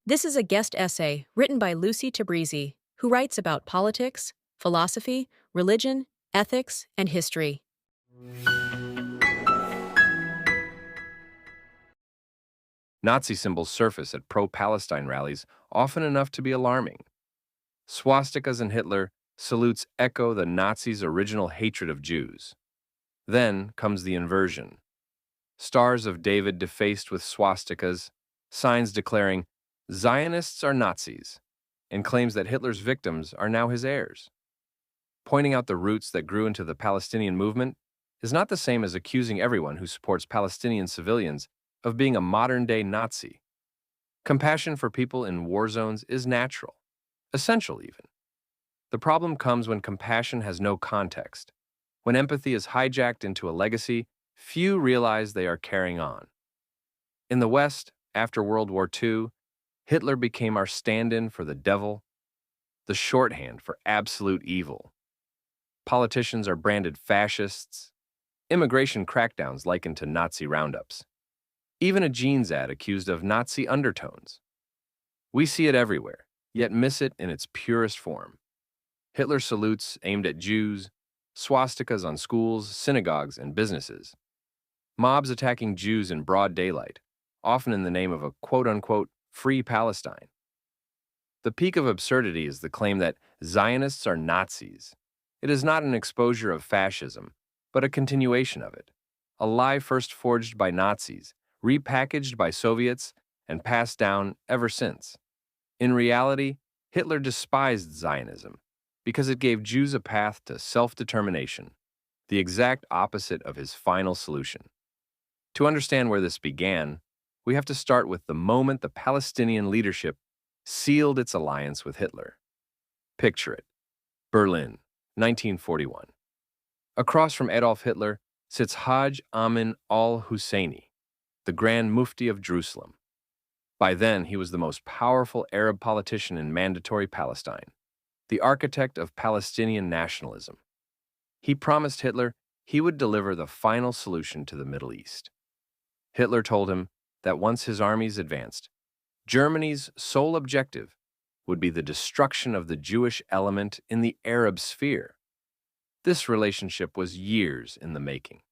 This is a guest essay written by Lucy Tabrizi, who writes about politics, philosophy, religion, ethics, and history. Nazi symbols surface at pro-Palestine rallies often enough to be alarming. Swastikas and Hitler salutes echo the Nazis' original hatred of Jews. Then comes the inversion. Stars of David defaced with swastikas, signs declaring Zionists are Nazis, and claims that Hitler's victims are now his heirs. Pointing out the roots that grew into the Palestinian movement is not the same as accusing everyone who supports Palestinian civilians of being a modern-day Nazi. Compassion for people in war zones is natural, essential even. The problem comes when compassion has no context. When empathy is hijacked into a legacy, few realize they are carrying on. In the West, after World War II, Hitler became our stand-in for the devil, the shorthand for absolute evil. Politicians are branded fascists, immigration crackdowns likened to Nazi roundups. Even a jeans ad accused of Nazi undertones. We see it everywhere, yet miss it in its purest form. Hitler salutes aimed at Jews, swastikas on schools, synagogues, and businesses. Mobs attacking Jews in broad daylight, often in the name of a quote-unquote free Palestine. The peak of absurdity is the claim that Zionists are Nazis. It is not an exposure of fascism, but a continuation of it. A lie first forged by Nazis, repackaged by Soviets, and passed down ever since. In reality, Hitler despised Zionism because it gave Jews a path to self-determination, the exact opposite of his final solution. To understand where this began, we have to start with the moment the Palestinian leadership sealed its alliance with Hitler. Picture it. Berlin, 1941. Across from Adolf Hitler sits Hajj Amin al-Husseini, the Grand Mufti of Jerusalem. By then, he was the most powerful Arab politician in Mandatory Palestine, the architect of Palestinian nationalism. He promised Hitler he would deliver the final solution to the Middle East. Hitler told him that once his armies advanced, Germany's sole objective would be the destruction of the Jewish element in the Arab sphere. This relationship was years in the making.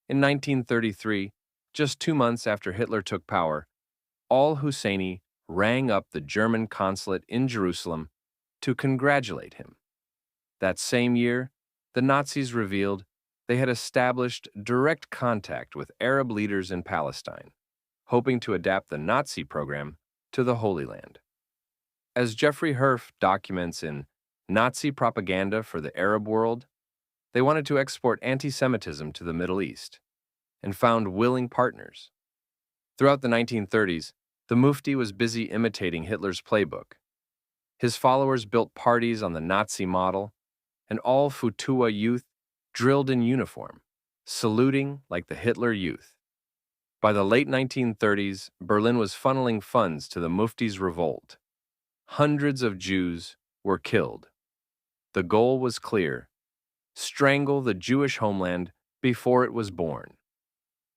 In 1933, just 2 months after Hitler took power, al-Husseini rang up the German consulate in Jerusalem to congratulate him. That same year, the Nazis revealed they had established direct contact with Arab leaders in Palestine, hoping to adapt the Nazi program to the Holy Land. As Jeffrey Herf documents in Nazi Propaganda for the Arab World, they wanted to export anti-Semitism to the Middle East and found willing partners. Throughout the 1930s, the Mufti was busy imitating Hitler's playbook. His followers built parties on the Nazi model, and all Futua youth drilled in uniform, saluting like the Hitler Youth. By the late 1930s, Berlin was funneling funds to the Mufti's revolt. Hundreds of Jews were killed. The goal was clear: strangle the Jewish homeland before it was born.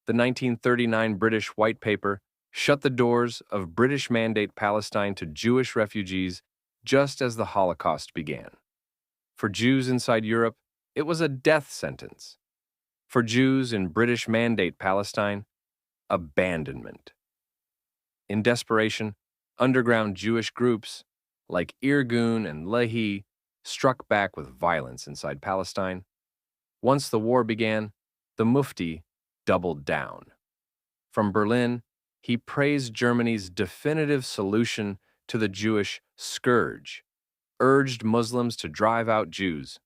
The 1939 British White Paper shut the doors of British Mandate Palestine to Jewish refugees just as the Holocaust began. For Jews inside Europe, it was a death sentence. For Jews in British Mandate Palestine, abandonment. In desperation, underground Jewish groups like Irgun and Lehi struck back with violence inside Palestine. Once the war began, the Mufti doubled down. From Berlin, he praised Germany's definitive solution to the Jewish scourge, urged Muslims to drive out Jews,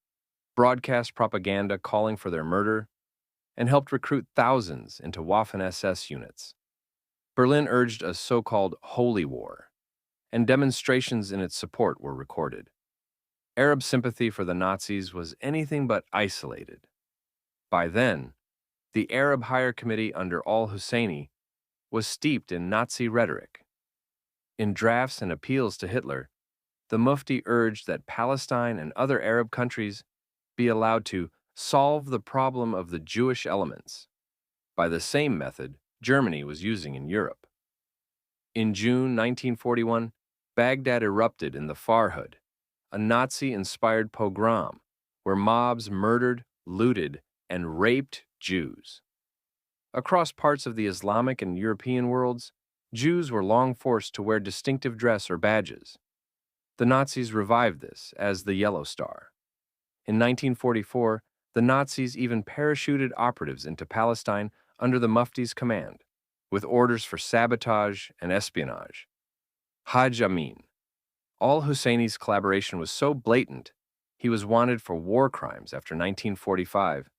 broadcast propaganda calling for their murder, and helped recruit thousands into Waffen-SS units. Berlin urged a so-called holy war, and demonstrations in its support were recorded. Arab sympathy for the Nazis was anything but isolated. By then, the Arab Higher Committee under al-Husseini was steeped in Nazi rhetoric. In drafts and appeals to Hitler, the Mufti urged that Palestine and other Arab countries be allowed to solve the problem of the Jewish elements by the same method Germany was using in Europe. In June 1941, Baghdad erupted in the Farhud, a Nazi-inspired pogrom where mobs murdered, looted, and raped Jews. Across parts of the Islamic and European worlds, Jews were long forced to wear distinctive dress or badges. The Nazis revived this as the Yellow Star. In 1944, the Nazis even parachuted operatives into Palestine under the Mufti's command, with orders for sabotage and espionage. Haj Amin. Al-Husseini's collaboration was so blatant, he was wanted for war crimes after 1945.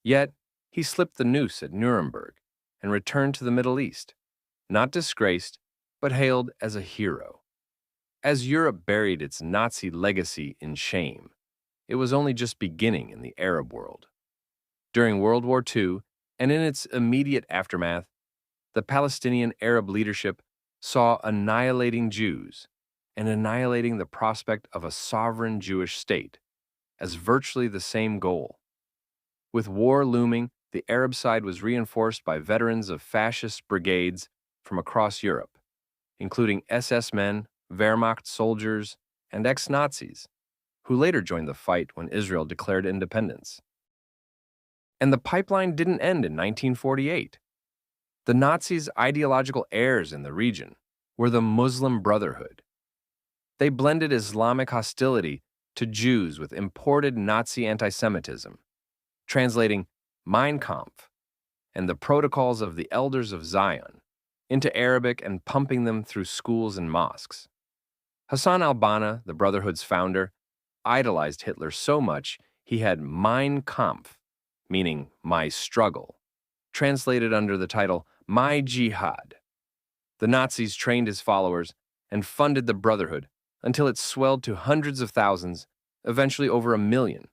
Yet, he slipped the noose at Nuremberg and returned to the Middle East, not disgraced, but hailed as a hero. As Europe buried its Nazi legacy in shame, it was only just beginning in the Arab world. During World War II, and in its immediate aftermath, the Palestinian Arab leadership saw annihilating Jews and annihilating the prospect of a sovereign Jewish state as virtually the same goal. With war looming, the Arab side was reinforced by veterans of fascist brigades from across Europe, including SS men, Wehrmacht soldiers, and ex-Nazis, who later joined the fight when Israel declared independence. And the pipeline didn't end in 1948. The Nazis' ideological heirs in the region were the Muslim Brotherhood. They blended Islamic hostility to Jews with imported Nazi anti-Semitism, translating Mein Kampf and the Protocols of the Elders of Zion into Arabic and pumping them through schools and mosques. Hassan al-Banna, the Brotherhood's founder, idolized Hitler so much he had Mein Kampf, meaning my struggle, translated under the title My Jihad. The Nazis trained his followers and funded the Brotherhood until it swelled to hundreds of thousands, eventually over 1 million.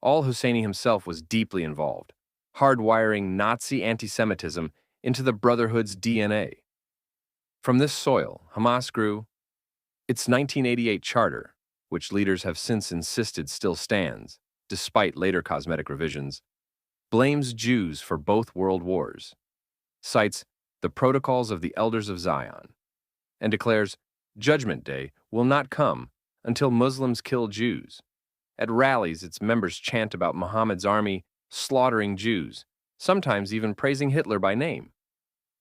Al-Husseini himself was deeply involved, hardwiring Nazi anti-Semitism into the Brotherhood's DNA. From this soil, Hamas grew. Its 1988 charter, which leaders have since insisted still stands, despite later cosmetic revisions, blames Jews for both world wars, cites the Protocols of the Elders of Zion, and declares Judgment Day will not come until Muslims kill Jews. At rallies, its members chant about Muhammad's army slaughtering Jews, sometimes even praising Hitler by name.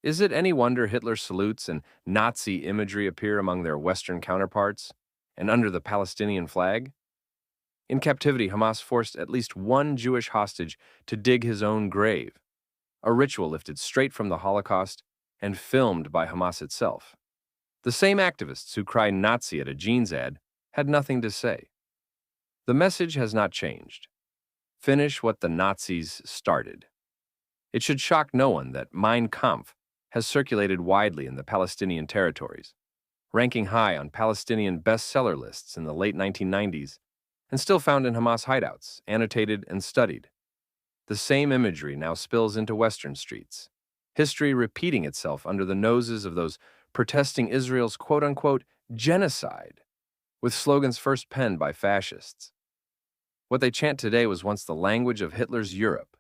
Is it any wonder Hitler's salutes and Nazi imagery appear among their Western counterparts and under the Palestinian flag? In captivity, Hamas forced at least one Jewish hostage to dig his own grave, a ritual lifted straight from the Holocaust and filmed by Hamas itself. The same activists who cry Nazi at a jeans ad had nothing to say. The message has not changed. Finish what the Nazis started. It should shock no one that Mein Kampf has circulated widely in the Palestinian territories, ranking high on Palestinian bestseller lists in the late 1990s, and still found in Hamas hideouts, annotated and studied. The same imagery now spills into Western streets, history repeating itself under the noses of those protesting Israel's quote-unquote genocide, with slogans first penned by fascists. What they chant today was once the language of Hitler's Europe,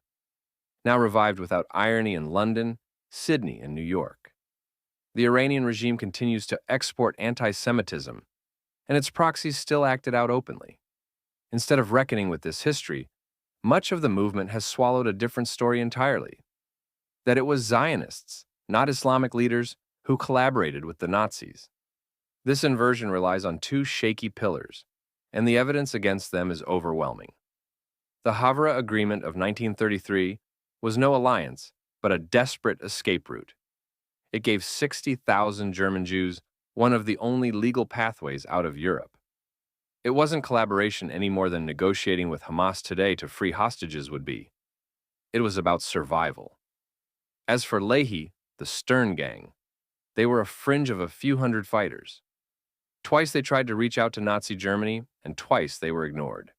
now revived without irony in London, Sydney, and New York. The Iranian regime continues to export anti-Semitism, and its proxies still act it out openly. Instead of reckoning with this history, much of the movement has swallowed a different story entirely. That it was Zionists, not Islamic leaders, who collaborated with the Nazis. This inversion relies on two shaky pillars, and the evidence against them is overwhelming. The Havre Agreement of 1933 was no alliance, but a desperate escape route. It gave 60,000 German Jews one of the only legal pathways out of Europe. It wasn't collaboration any more than negotiating with Hamas today to free hostages would be. It was about survival. As for Leahy, the Stern Gang, they were a fringe of a few hundred fighters. Twice they tried to reach out to Nazi Germany, and twice they were ignored.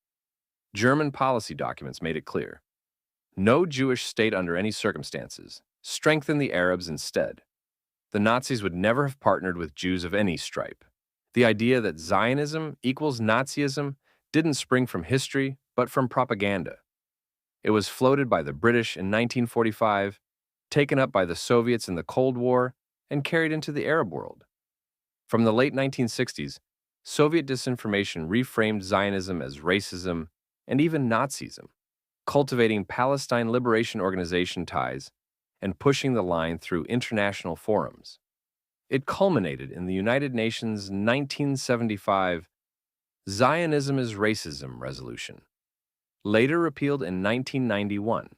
German policy documents made it clear. No Jewish state under any circumstances. Strengthen the Arabs instead. The Nazis would never have partnered with Jews of any stripe. The idea that Zionism equals Nazism didn't spring from history, but from propaganda. It was floated by the British in 1945, taken up by the Soviets in the Cold War, and carried into the Arab world. From the late 1960s, Soviet disinformation reframed Zionism as racism and even Nazism, cultivating Palestine Liberation Organization ties and pushing the line through international forums. It culminated in the United Nations' 1975 Zionism is Racism resolution, later repealed in 1991.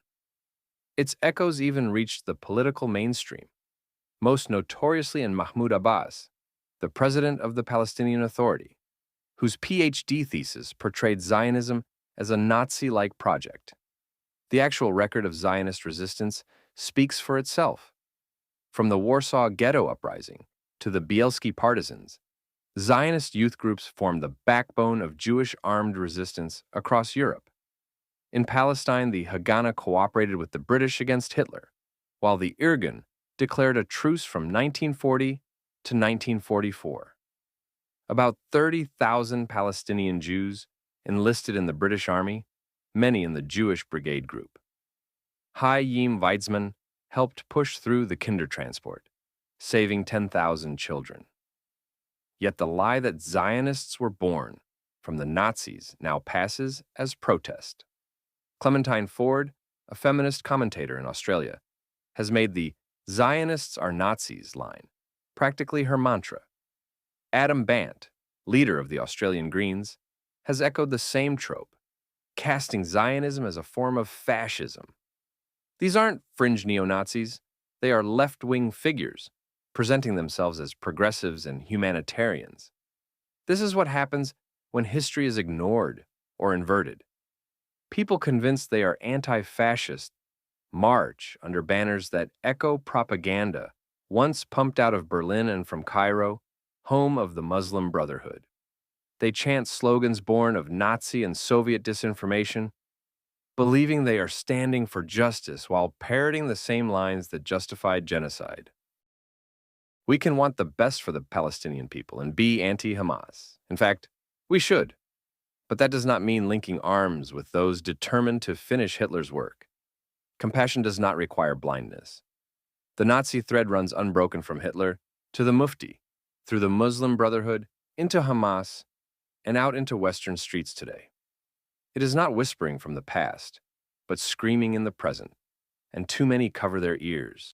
Its echoes even reached the political mainstream, most notoriously in Mahmoud Abbas, the president of the Palestinian Authority, whose PhD thesis portrayed Zionism as a Nazi-like project. The actual record of Zionist resistance speaks for itself. From the Warsaw Ghetto Uprising to the Bielski Partisans, Zionist youth groups formed the backbone of Jewish armed resistance across Europe. In Palestine, the Haganah cooperated with the British against Hitler, while the Irgun declared a truce from 1940 to 1944. About 30,000 Palestinian Jews enlisted in the British Army, many in the Jewish Brigade Group. Chaim Weizmann helped push through the Kindertransport, saving 10,000 children. Yet the lie that Zionists were born from the Nazis now passes as protest. Clementine Ford, a feminist commentator in Australia, has made the Zionists are Nazis line practically her mantra. Adam Bant, leader of the Australian Greens, has echoed the same trope, casting Zionism as a form of fascism. These aren't fringe neo-Nazis, they are left-wing figures, presenting themselves as progressives and humanitarians. This is what happens when history is ignored or inverted. People convinced they are anti-fascist march under banners that echo propaganda once pumped out of Berlin and from Cairo, home of the Muslim Brotherhood. They chant slogans born of Nazi and Soviet disinformation, believing they are standing for justice while parroting the same lines that justified genocide. We can want the best for the Palestinian people and be anti-Hamas. In fact, we should. But that does not mean linking arms with those determined to finish Hitler's work. Compassion does not require blindness. The Nazi thread runs unbroken from Hitler to the Mufti, through the Muslim Brotherhood, into Hamas, and out into Western streets today. It is not whispering from the past, but screaming in the present, and too many cover their ears.